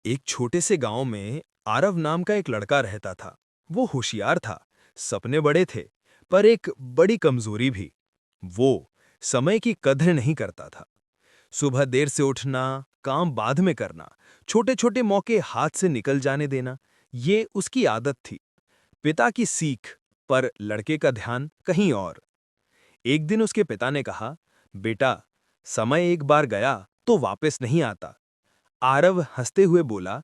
एक छोटे से गांव में आरव नाम का एक लड़का रहता था। वो होशियार था, सपने बड़े थे, पर एक बड़ी कमजोरी भी। वो समय की कदर नहीं करता था। सुबह देर से उठना, काम बाद में करना, छोटे छोटे मौके हाथ से निकल जाने देना, ये उसकी आदत थी। पिता की सीख, पर लड़के का ध्यान कहीं और। एक दिन उसके पिता ने कहा, बेटा, समय एक बार गया तो वापस नहीं आता। आरव हंसते हुए बोला,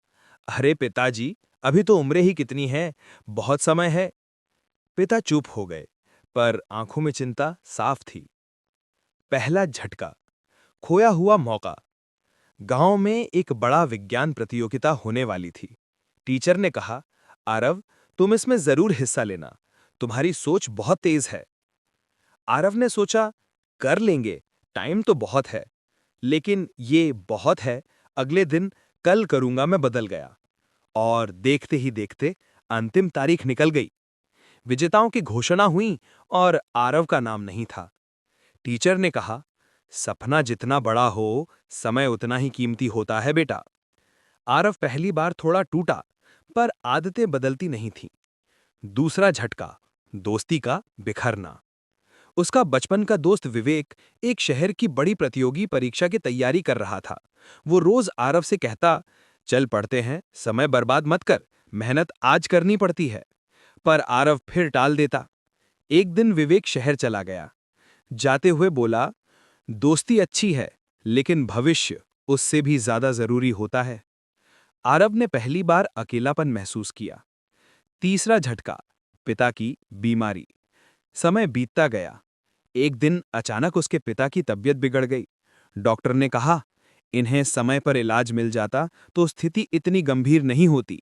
अरे पिताजी, अभी तो उम्र ही कितनी है, बहुत समय है। पिता चुप हो गए, पर आंखों में चिंता साफ थी। पहला झटका, खोया हुआ मौका। गांव में एक बड़ा विज्ञान प्रतियोगिता होने वाली थी। टीचर ने कहा, आरव, तुम इसमें जरूर हिस्सा लेना, तुम्हारी सोच बहुत तेज है। आरव ने सोचा, कर लेंगे, टाइम तो बहुत है। लेकिन ये बहुत है, अगले दिन कल करूंगा मैं बदल गया। और देखते ही देखते अंतिम तारीख निकल गई। विजेताओं की घोषणा हुई और आरव का नाम नहीं था। टीचर ने कहा, सपना जितना बड़ा हो, समय उतना ही कीमती होता है बेटा। आरव पहली बार थोड़ा टूटा, पर आदतें बदलती नहीं थीं। दूसरा झटका, दोस्ती का बिखरना। उसका बचपन का दोस्त विवेक एक शहर की बड़ी प्रतियोगी परीक्षा की तैयारी कर रहा था। वो रोज आरव से कहता, चल पढ़ते हैं, समय बर्बाद मत कर, मेहनत आज करनी पड़ती है। पर आरव फिर टाल देता। एक दिन विवेक शहर चला गया। जाते हुए बोला, दोस्ती अच्छी है, लेकिन भविष्य उससे भी ज्यादा जरूरी होता है। आरव ने पहली बार अकेलापन महसूस किया। तीसरा झटका, पिता की बीमारी। समय बीतता गया। एक दिन अचानक उसके पिता की तबीयत बिगड़ गई। डॉक्टर ने कहा, इन्हें समय पर इलाज मिल जाता तो स्थिति इतनी गंभीर नहीं होती।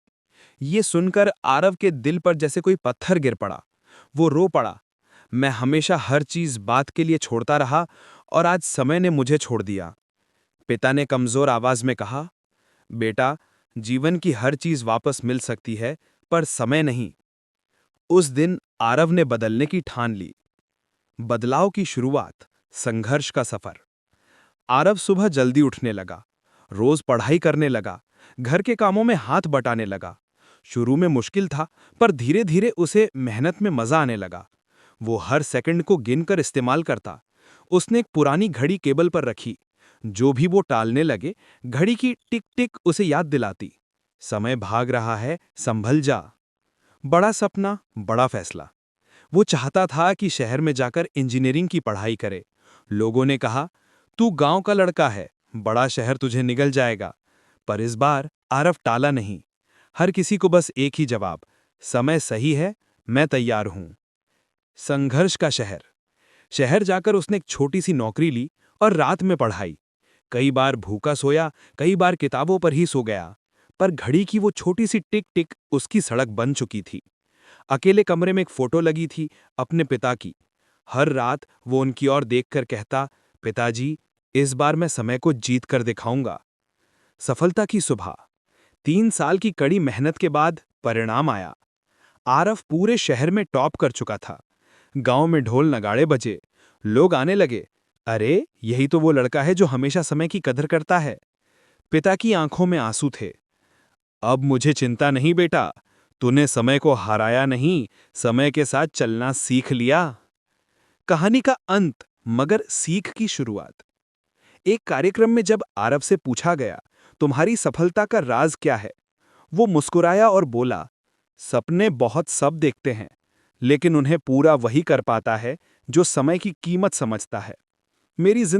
ये सुनकर आरव के दिल पर जैसे कोई पत्थर गिर पड़ा। वो रो पड़ा, मैं हमेशा हर चीज बात के लिए छोड़ता रहा और आज समय ने मुझे छोड़ दिया। पिता ने कमजोर आवाज में कहा, बेटा, जीवन की हर चीज वापस मिल सकती है, पर समय नहीं। उस दिन आरव ने बदलने की ठान ली। बदलाव की शुरुआत, संघर्ष का सफर। आरव सुबह जल्दी उठने लगा, रोज पढ़ाई करने लगा, घर के कामों में हाथ बटाने लगा। शुरू में मुश्किल था, पर धीरे धीरे उसे मेहनत में मजा आने लगा। वो हर सेकंड को गिनकर इस्तेमाल करता। उसने एक पुरानी घड़ी केबल पर रखी। जो भी वो टालने लगे, घड़ी की टिक टिक उसे याद दिलाती, समय भाग रहा है, संभल जा। बड़ा सपना, बड़ा फैसला। वो चाहता था कि शहर में जाकर इंजीनियरिंग की पढ़ाई करे। लोगों ने कहा, तू गांव का लड़का है, बड़ा शहर तुझे निगल जाएगा। पर इस बार आरव टाला नहीं। हर किसी को बस एक ही जवाब, समय सही है, मैं तैयार हूं। संघर्ष का शहर। शहर जाकर उसने एक छोटी सी नौकरी ली और रात में पढ़ाई। कई बार भूखा सोया, कई बार किताबों पर ही सो गया। पर घड़ी की वो छोटी सी टिक टिक उसकी सड़क बन चुकी थी। अकेले कमरे में एक फोटो लगी थी, अपने पिता की। हर रात वो उनकी ओर देखकर कहता, पिताजी, इस बार मैं समय को जीत कर दिखाऊंगा। सफलता की सुबह। 3 साल की कड़ी मेहनत के बाद परिणाम आया। आरव पूरे शहर में टॉप कर चुका था। गांव में ढोल नगाड़े बजे। लोग आने लगे, अरे यही तो वो लड़का है जो हमेशा समय की कदर करता है। पिता की आंखों में आंसू थे। अब मुझे चिंता नहीं बेटा, तूने समय को हराया नहीं, समय के साथ चलना सीख लिया। कहानी का अंत, मगर सीख की शुरुआत। एक कार्यक्रम में जब आरव से पूछा गया, तुम्हारी सफलता का राज क्या है, वो मुस्कुराया और बोला, सपने बहुत सब देखते हैं, लेकिन उन्हें पूरा वही कर पाता है जो समय की कीमत समझता है। मेरी जिंदगी